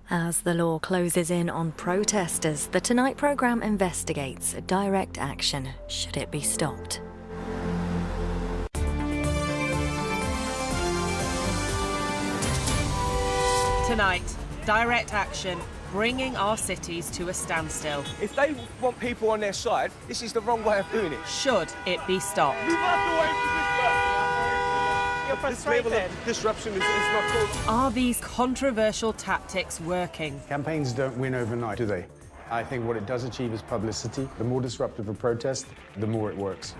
As the law closes in on protesters, the Tonight programme investigates direct action. Should it be stopped? Tonight, direct action, bringing our cities to a standstill. If they want people on their side, this is the wrong way of doing it. Should it be stopped? Move out the way for this bus. You're frustrated. This level of disruption is not cool. Are these controversial tactics working? Campaigns don't win overnight, do they? I think what it does achieve is publicity. The more disruptive a protest, the more it works.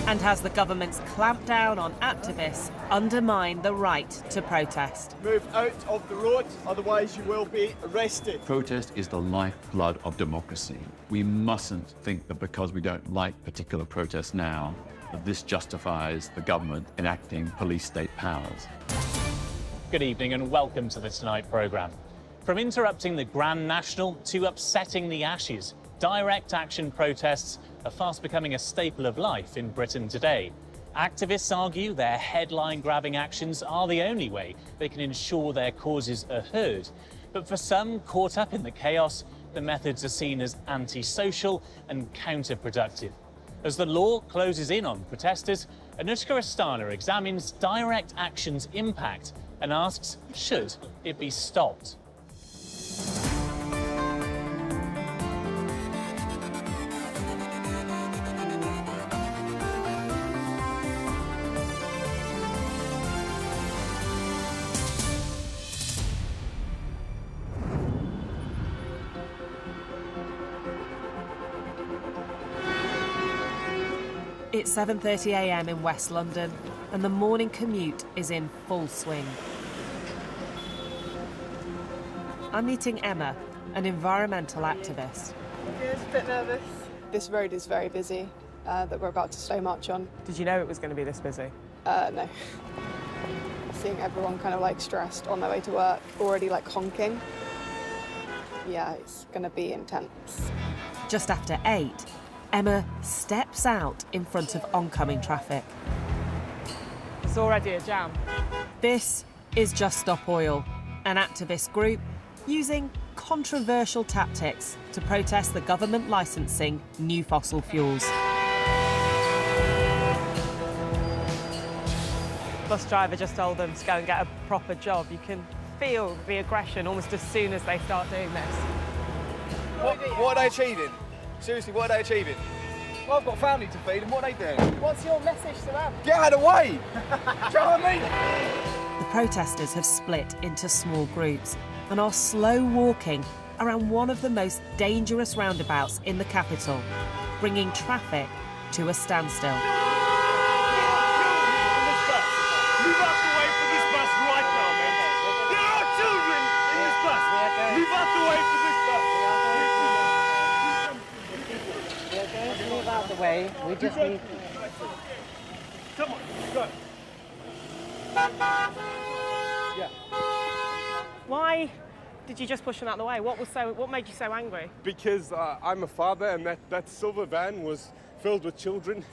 And has the government's clampdown on activists undermined the right to protest? Move out of the road, otherwise you will be arrested. Protest is the lifeblood of democracy. We mustn't think that because we don't like particular protests now, that this justifies the government enacting police-state powers. Good evening and welcome to the Tonight programme. From interrupting the Grand National to upsetting the Ashes, direct action protests are fast becoming a staple of life in Britain today. Activists argue their headline-grabbing actions are the only way they can ensure their causes are heard. But for some caught up in the chaos, the methods are seen as antisocial and counterproductive. As the law closes in on protesters, Anushka Asthana examines direct action's impact and asks, should it be stopped? It's 7:30 a.m. in West London, and the morning commute is in full swing. I'm meeting Emma, an environmental activist. Yeah, it's a bit nervous. This road is very busy that we're about to slow march on. Did you know it was going to be this busy? No. Seeing everyone kind of like stressed on their way to work, already like honking. Yeah, it's going to be intense. Just after 8, Emma steps out in front of oncoming traffic. It's already a jam. This is Just Stop Oil, an activist group using controversial tactics to protest the government licensing new fossil fuels. Bus driver just told them to go and get a proper job. You can feel the aggression almost as soon as they start doing this. What are they achieving? Seriously, what are they achieving? Well, I've got a family to feed, and what are they doing? What's your message to them? Get out of the way! Do you know what I mean? The protesters have split into small groups and are slow walking around one of the most dangerous roundabouts in the capital, bringing traffic to a standstill. Move out the way for this bus right now, man. There are children in this bus. Move out the way for this bus. We're going to move out the way. We just need... Come on, go. Yeah. Why did you just push them out of the way? What made you so angry? Because I'm a father and that silver van was filled with children.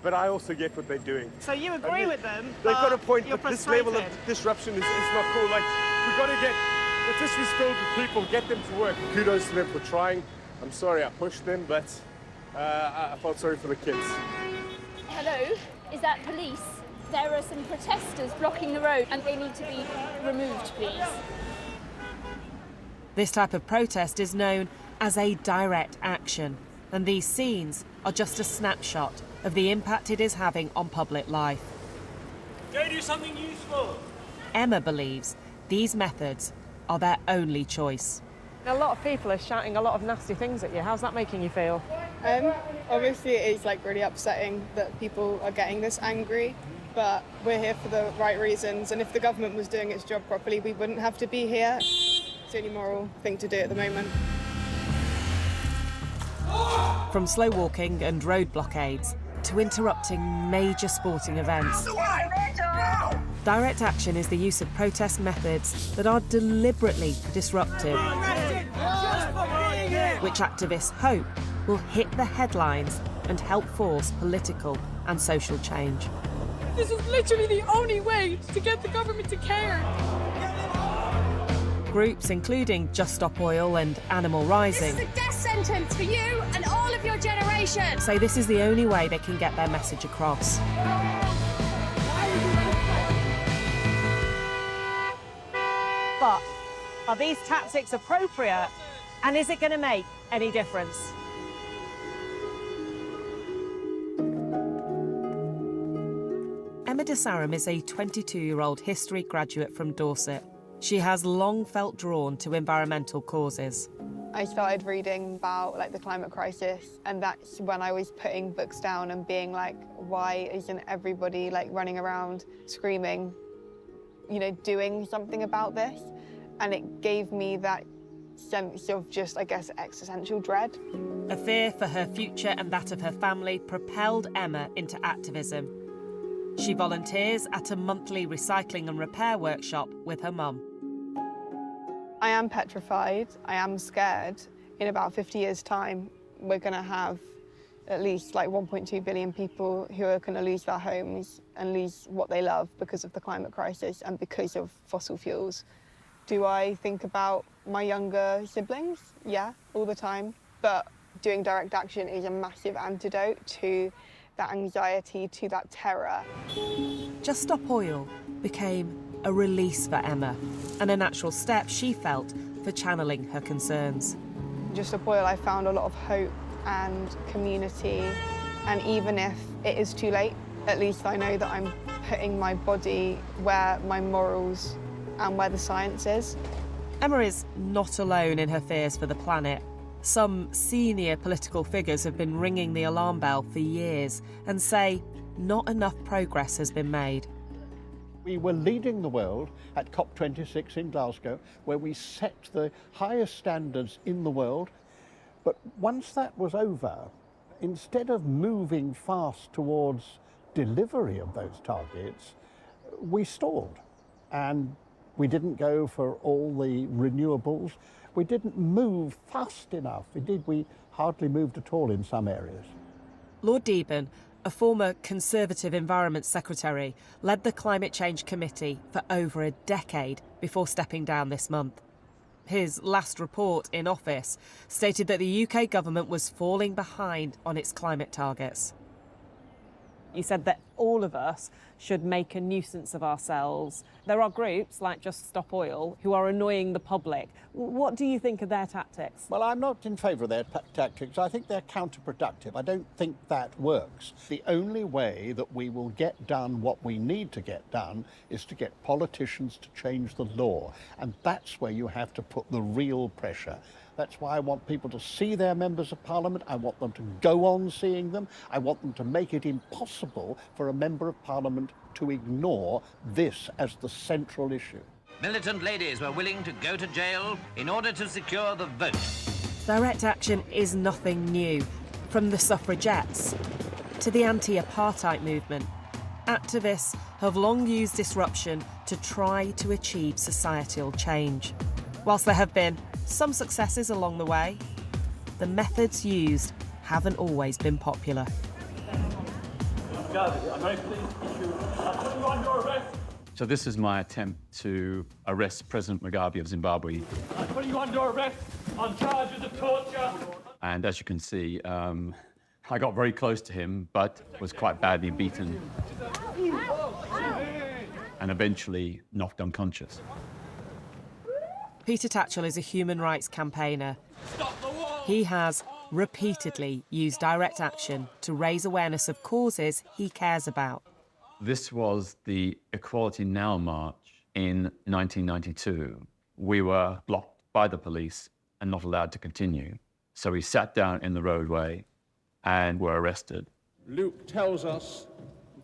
But I also get what they're doing. So you agree with them? They've got a point, you're but this level of frustrated. disruption is not cool. Like, we've got to get the tissues filled with people, get them to work. Kudos to them for trying. I'm sorry I pushed them, but I felt sorry for the kids. Hello, is that police? There are some protesters blocking the road and they need to be removed, please. This type of protest is known as a direct action, and these scenes are just a snapshot of the impact it is having on public life. Go do something useful. Emma believes these methods are their only choice. A lot of people are shouting a lot of nasty things at you. How's that making you feel? Obviously it is like really upsetting that people are getting this angry, but we're here for the right reasons, and if the government was doing its job properly, we wouldn't have to be here. It's the only moral thing to do at the moment. From slow walking and road blockades to interrupting major sporting events, direct action is the use of protest methods that are deliberately disruptive, which activists hope will hit the headlines and help force political and social change. This is literally the only way to get the government to care. Groups including Just Stop Oil and Animal Rising This is a death sentence for you and all of your generation. say this is the only way they can get their message across. But are these tactics appropriate, and is it going to make any difference? Emma de Sorum is a 22-year-old history graduate from Dorset. She has long felt drawn to environmental causes. I started reading about the climate crisis, and that's when I was putting books down and being like, why isn't everybody running around screaming, doing something about this? And it gave me that sense of just, I guess, existential dread. A fear for her future and that of her family propelled Emma into activism. She volunteers at a monthly recycling and repair workshop with her mum. I am petrified, I am scared. In about 50 years' time, we're going to have at least 1.2 billion people who are going to lose their homes and lose what they love because of the climate crisis and because of fossil fuels. Do I think about my younger siblings? Yeah, all the time. But doing direct action is a massive antidote to that anxiety, to that terror. Just Stop Oil became a release for Emma and a natural step she felt for channeling her concerns. Just Stop Oil, I found a lot of hope and community, and even if it is too late, at least I know that I'm putting my body where my morals and where the science is. Emma is not alone in her fears for the planet. Some senior political figures have been ringing the alarm bell for years and say not enough progress has been made. We were leading the world at COP26 in Glasgow, where we set the highest standards in the world. But once that was over, instead of moving fast towards delivery of those targets, we stalled. And we didn't go for all the renewables. We didn't move fast enough. Indeed, we hardly moved at all in some areas. Lord Deben, a former Conservative Environment Secretary, led the Climate Change Committee for over a decade before stepping down this month. His last report in office stated that the UK government was falling behind on its climate targets. You said that all of us should make a nuisance of ourselves. There are groups like Just Stop Oil who are annoying the public. What do you think of their tactics? Well, I'm not in favour of their tactics. I think they're counterproductive. I don't think that works. The only way that we will get done what we need to get done is to get politicians to change the law. And that's where you have to put the real pressure. That's why I want people to see their members of parliament. I want them to go on seeing them. I want them to make it impossible for a member of parliament to ignore this as the central issue. Militant ladies were willing to go to jail in order to secure the vote. Direct action is nothing new. From the suffragettes to the anti-apartheid movement, activists have long used disruption to try to achieve societal change. Whilst there have been some successes along the way, the methods used haven't always been popular. So this is my attempt to arrest President Mugabe of Zimbabwe. I'm putting you under arrest on charges of torture. And as you can see, I got very close to him, but was quite badly beaten and eventually knocked unconscious. Peter Tatchell is a human rights campaigner. He has repeatedly used direct action to raise awareness of causes he cares about. This was the Equality Now March in 1992. We were blocked by the police and not allowed to continue. So we sat down in the roadway and were arrested. Luke tells us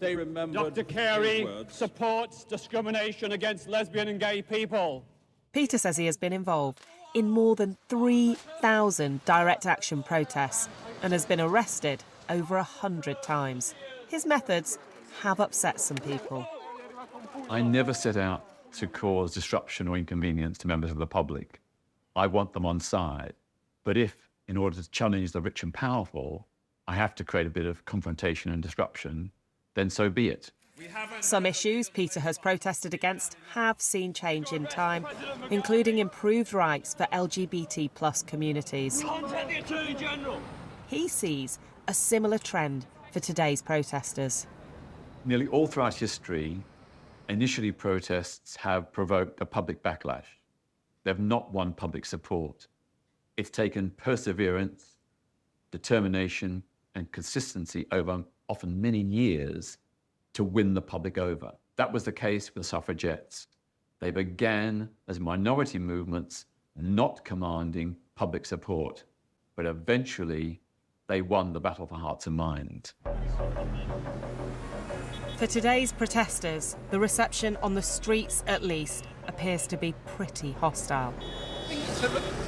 they remembered Dr. Carey supports discrimination against lesbian and gay people. Peter says he has been involved in more than 3,000 direct action protests and has been arrested over 100 times. His methods have upset some people. I never set out to cause disruption or inconvenience to members of the public. I want them on side. But if, in order to challenge the rich and powerful, I have to create a bit of confrontation and disruption, then so be it. Some issues Peter has protested against have seen change in time, including improved rights for LGBT plus communities. Contact the Attorney General. He sees a similar trend for today's protesters. Nearly all throughout history, initially protests have provoked a public backlash. They've not won public support. It's taken perseverance, determination, and consistency over often many years to win the public over. That was the case with the suffragettes. They began as minority movements, not commanding public support, but eventually they won the battle for hearts and minds. For today's protesters, the reception on the streets, at least, appears to be pretty hostile. I think it's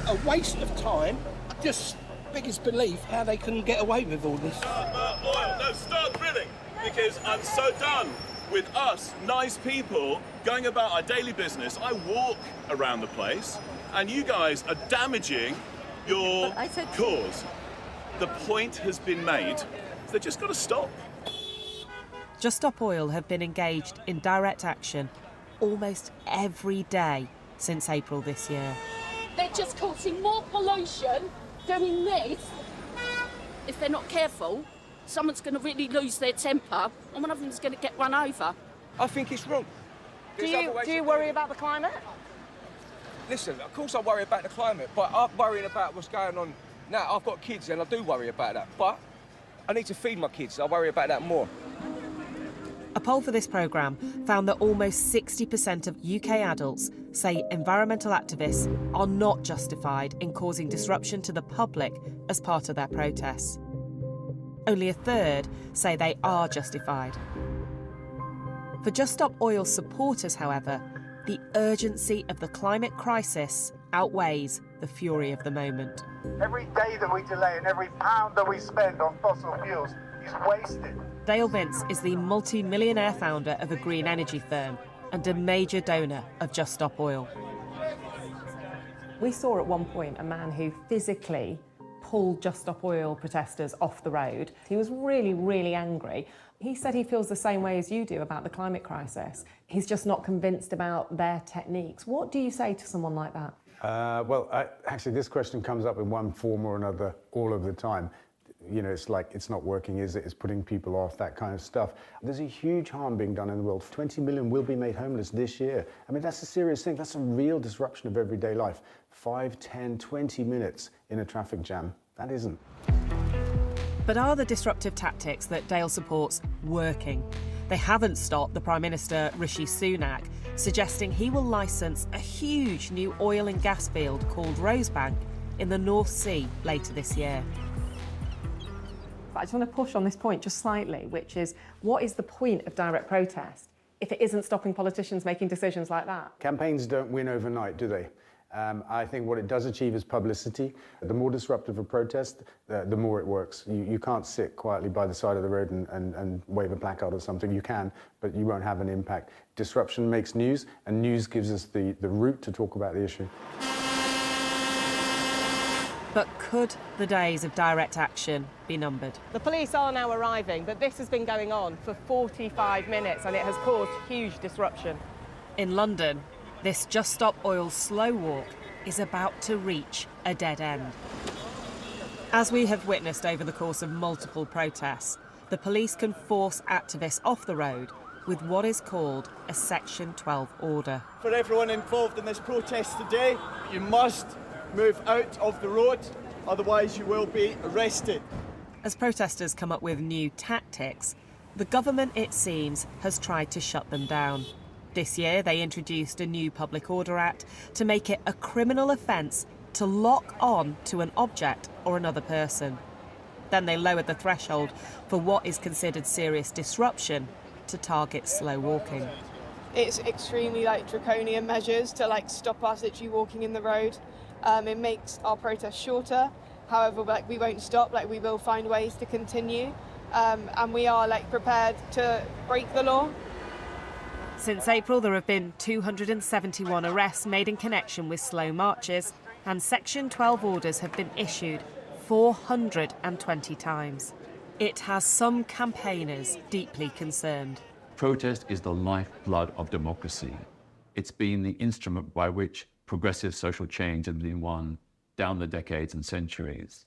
a waste of time. Just biggest belief how they can get away with all this. Oil, no, start drilling, because I'm so done with us, nice people, going about our daily business. I walk around the place, and you guys are damaging your cause. The point has been made. They've just got to stop. Just Stop Oil have been engaged in direct action almost every day since April this year. They're just causing more pollution doing this. If they're not careful, someone's going to really lose their temper and one of them's going to get run over. I think it's wrong. Do you worry about the climate? Listen, of course I worry about the climate, but I'm worrying about what's going on now. I've got kids and I do worry about that, but I need to feed my kids. I worry about that more. A poll for this programme found that almost 60% of UK adults say environmental activists are not justified in causing disruption to the public as part of their protests. Only a third say they are justified. For Just Stop Oil supporters, however, the urgency of the climate crisis outweighs the fury of the moment. Every day that we delay and every pound that we spend on fossil fuels is wasted. Dale Vince is the multi-millionaire founder of a green energy firm and a major donor of Just Stop Oil. We saw at one point a man who physically pulled Just Stop Oil protesters off the road. He was really, really angry. He said he feels the same way as you do about the climate crisis. He's just not convinced about their techniques. What do you say to someone like that? Actually, this question comes up in one form or another all of the time. You know, it's like, it's not working, is it? It's putting people off, that kind of stuff. There's a huge harm being done in the world. 20 million will be made homeless this year. I mean, that's a serious thing. That's a real disruption of everyday life. 5, 10, 20 minutes in a traffic jam. That isn't. But are the disruptive tactics that Dale supports working? They haven't stopped the Prime Minister, Rishi Sunak, suggesting he will licence a huge new oil and gas field called Rosebank in the North Sea later this year. But I just want to push on this point just slightly, which is, what is the point of direct protest if it isn't stopping politicians making decisions like that? Campaigns don't win overnight, do they? I think what it does achieve is publicity. The more disruptive a protest, the more it works. You can't sit quietly by the side of the road and wave a placard or something. You can, but you won't have an impact. Disruption makes news, and news gives us the route to talk about the issue. But could the days of direct action be numbered? The police are now arriving, but this has been going on for 45 minutes and it has caused huge disruption. In London, this Just Stop Oil slow walk is about to reach a dead end. As we have witnessed over the course of multiple protests, the police can force activists off the road with what is called a Section 12 order. For everyone involved in this protest today, you must move out of the road, otherwise you will be arrested. As protesters come up with new tactics, the government, it seems, has tried to shut them down. This year, they introduced a new Public Order Act to make it a criminal offence to lock on to an object or another person. Then they lowered the threshold for what is considered serious disruption to target slow walking. It's extremely draconian measures to stop us literally walking in the road. It makes our protest shorter. However, we won't stop. We will find ways to continue, and we are prepared to break the law. Since April, there have been 271 arrests made in connection with slow marches, and Section 12 orders have been issued 420 times. It has some campaigners deeply concerned. Protest is the lifeblood of democracy. It's been the instrument by which progressive social change has been won down the decades and centuries.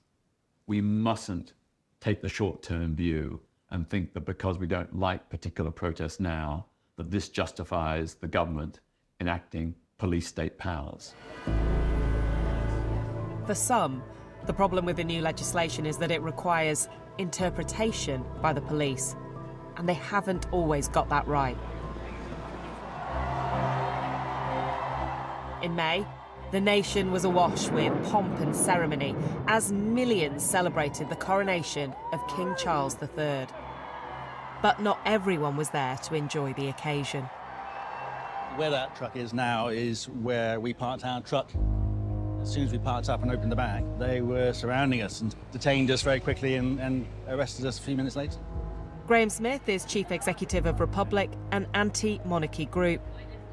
We mustn't take the short-term view and think that because we don't like particular protests now, that this justifies the government enacting police state powers. For some, the problem with the new legislation is that it requires interpretation by the police, and they haven't always got that right. In May, the nation was awash with pomp and ceremony as millions celebrated the coronation of King Charles III. But not everyone was there to enjoy the occasion. Where that truck is now is where we parked our truck. As soon as we parked up and opened the back, they were surrounding us and detained us very quickly and arrested us a few minutes later. Graham Smith is Chief Executive of Republic, an anti-monarchy group,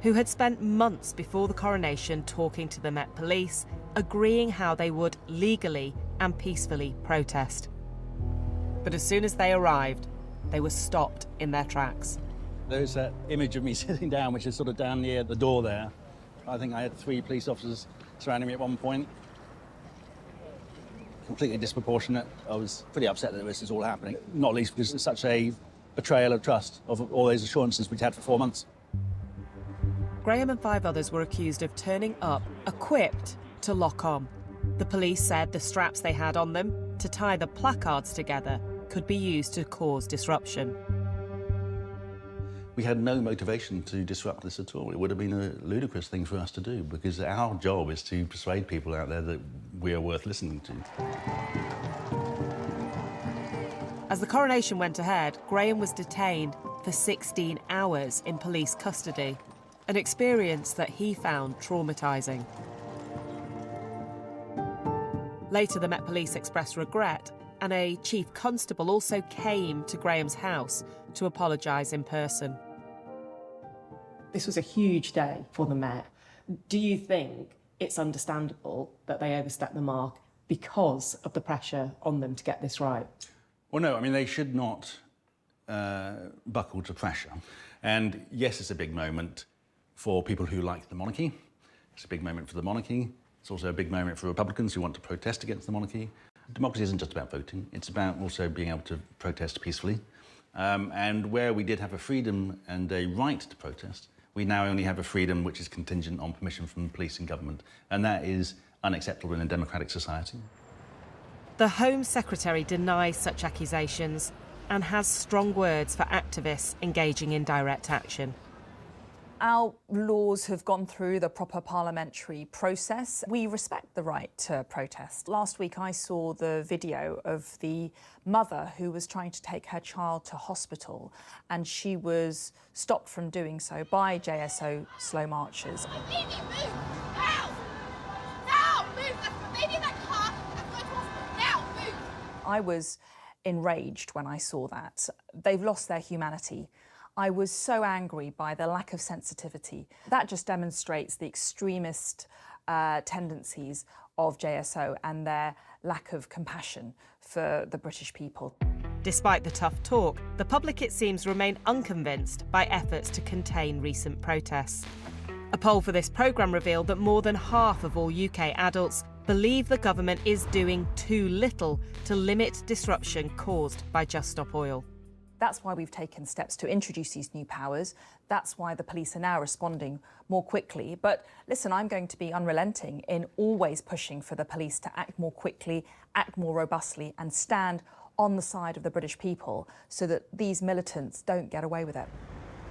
who had spent months before the coronation talking to the Met Police, agreeing how they would legally and peacefully protest. But as soon as they arrived, they were stopped in their tracks. There's that image of me sitting down, which is sort of down near the door there. I think I had 3 police officers surrounding me at one point. Completely disproportionate. I was pretty upset that this is all happening, not least because it's such a betrayal of trust, of all those assurances we'd had for 4 months. Graham and 5 others were accused of turning up equipped to lock on. The police said the straps they had on them to tie the placards together could be used to cause disruption. We had no motivation to disrupt this at all. It would have been a ludicrous thing for us to do, because our job is to persuade people out there that we are worth listening to. As the coronation went ahead, Graham was detained for 16 hours in police custody, an experience that he found traumatising. Later, the Met Police expressed regret, and a chief constable also came to Graham's house to apologise in person. This was a huge day for the Met. Do you think it's understandable that they overstepped the mark because of the pressure on them to get this right? Well, no, I mean, they should not buckle to pressure. And yes, it's a big moment for people who like the monarchy. It's a big moment for the monarchy. It's also a big moment for Republicans who want to protest against the monarchy. Democracy isn't just about voting. It's about also being able to protest peacefully. And where we did have a freedom and a right to protest, we now only have a freedom which is contingent on permission from police and government. And that is unacceptable in a democratic society. The Home Secretary denies such accusations and has strong words for activists engaging in direct action. Our laws have gone through the proper parliamentary process. We respect the right to protest. Last week I saw the video of the mother who was trying to take her child to hospital, and she was stopped from doing so by JSO slow marchers. Baby, move! Now! Now! Move! That's baby in that car! I'm going to hospital now! Move! I was enraged when I saw that. They've lost their humanity. I was so angry by the lack of sensitivity. That just demonstrates the extremist tendencies of JSO and their lack of compassion for the British people. Despite the tough talk, the public, it seems, remain unconvinced by efforts to contain recent protests. A poll for this programme revealed that more than half of all UK adults believe the government is doing too little to limit disruption caused by Just Stop Oil. That's why we've taken steps to introduce these new powers. That's why the police are now responding more quickly. But listen, I'm going to be unrelenting in always pushing for the police to act more quickly, act more robustly, and stand on the side of the British people so that these militants don't get away with it.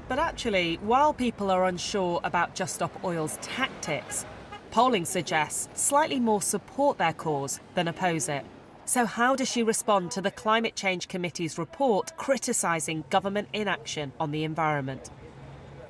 But actually, while people are unsure about Just Stop Oil's tactics, polling suggests slightly more support their cause than oppose it. So how does she respond to the Climate Change Committee's report criticising government inaction on the environment?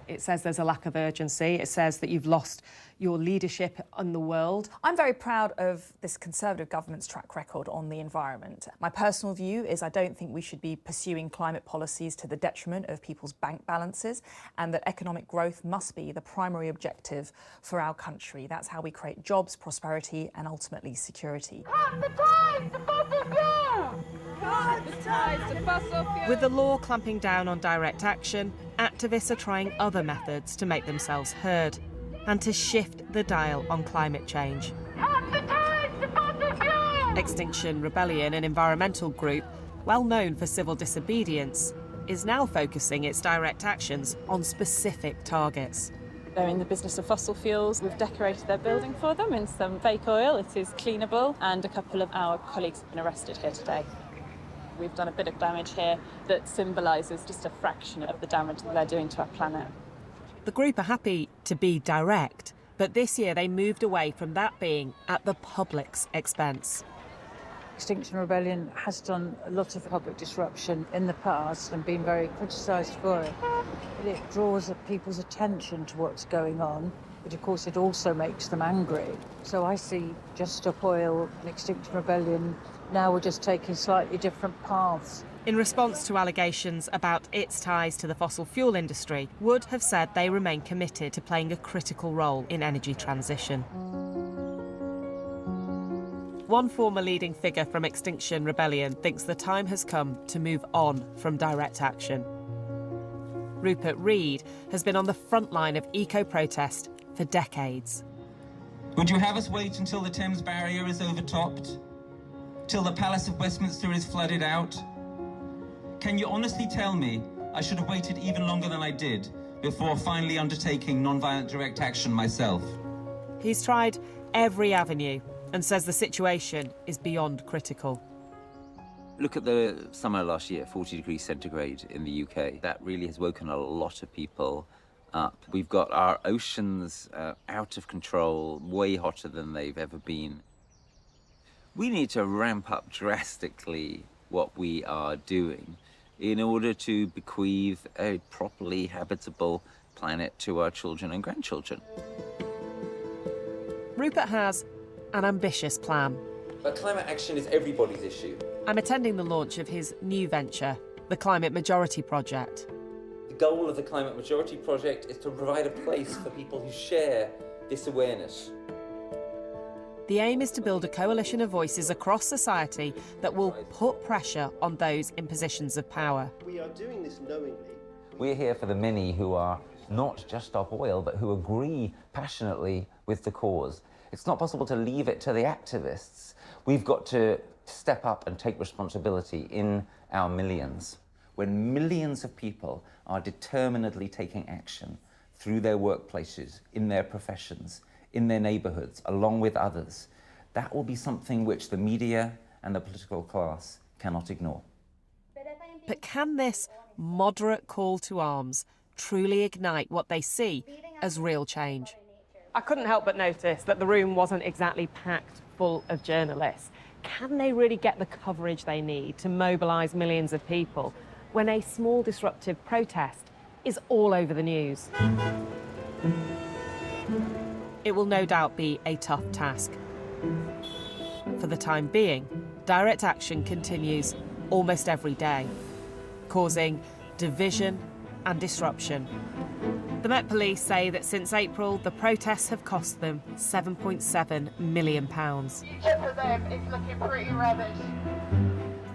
It says there's a lack of urgency. It says that you've lost your leadership in the world? I'm very proud of this Conservative government's track record on the environment. My personal view is I don't think we should be pursuing climate policies to the detriment of people's bank balances, and that economic growth must be the primary objective for our country. That's how we create jobs, prosperity and ultimately security. Cut the ties to fossil fuel! Cut the ties to fossil fuel! With the law clamping down on direct action, activists are trying other methods to make themselves heard and to shift the dial on climate change. Cut the ties to fossil fuel! Extinction Rebellion, an environmental group well known for civil disobedience, is now focusing its direct actions on specific targets. They're in the business of fossil fuels. We've decorated their building for them in some fake oil. It is cleanable, and a couple of our colleagues have been arrested here today. We've done a bit of damage here that symbolises just a fraction of the damage that they're doing to our planet. The group are happy to be direct, but this year they moved away from that being at the public's expense. Extinction Rebellion has done a lot of public disruption in the past and been very criticised for it. But it draws people's attention to what's going on, but of course it also makes them angry. So I see Just Stop Oil and Extinction Rebellion now we're just taking slightly different paths. In response to allegations about its ties to the fossil fuel industry, Wood have said they remain committed to playing a critical role in energy transition. One former leading figure from Extinction Rebellion thinks the time has come to move on from direct action. Rupert Reed has been on the front line of eco-protest for decades. Would you have us wait until the Thames Barrier is overtopped? Till the Palace of Westminster is flooded out? Can you honestly tell me I should have waited even longer than I did before finally undertaking non-violent direct action myself? He's tried every avenue and says the situation is beyond critical. Look at the summer last year, 40 degrees centigrade in the UK. That really has woken a lot of people up. We've got our oceans out of control, way hotter than they've ever been. We need to ramp up drastically what we are doing in order to bequeath a properly habitable planet to our children and grandchildren. Rupert has an ambitious plan. But climate action is everybody's issue. I'm attending the launch of his new venture, the Climate Majority Project. The goal of the Climate Majority Project is to provide a place for people who share this awareness. The aim is to build a coalition of voices across society that will put pressure on those in positions of power. We are doing this knowingly. We're here for the many who are not Just Stop Oil, but who agree passionately with the cause. It's not possible to leave it to the activists. We've got to step up and take responsibility in our millions. When millions of people are determinedly taking action through their workplaces, in their professions, in their neighbourhoods, along with others, that will be something which the media and the political class cannot ignore. But can this moderate call to arms truly ignite what they see as real change? I couldn't help but notice that the room wasn't exactly packed full of journalists. Can they really get the coverage they need to mobilise millions of people when a small disruptive protest is all over the news? It will no doubt be a tough task. For the time being, direct action continues almost every day, causing division and disruption. The Met Police say that since April, the protests have cost them £7.7 million. Future for them is looking pretty rubbish.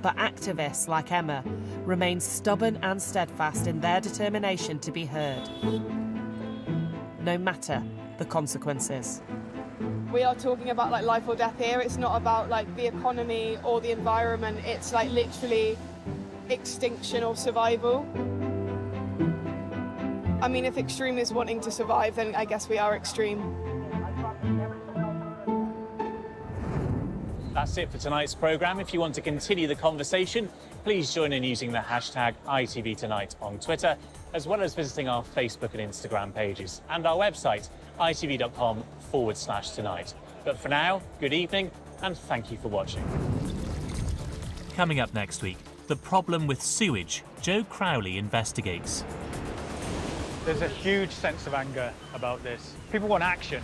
But activists like Emma remain stubborn and steadfast in their determination to be heard, no matter the consequences. We are talking about like life or death here. It's not about like the economy or the environment. It's like literally extinction or survival. I mean, if extreme is wanting to survive, then I guess we are extreme. That's it for tonight's programme. If you want to continue the conversation, please join in using the hashtag ITVTonight on Twitter, as well as visiting our Facebook and Instagram pages and our website, itv.com/tonight. But for now, good evening and thank you for watching. Coming up next week, the problem with sewage. Joe Crowley investigates. There's a huge sense of anger about this. People want action.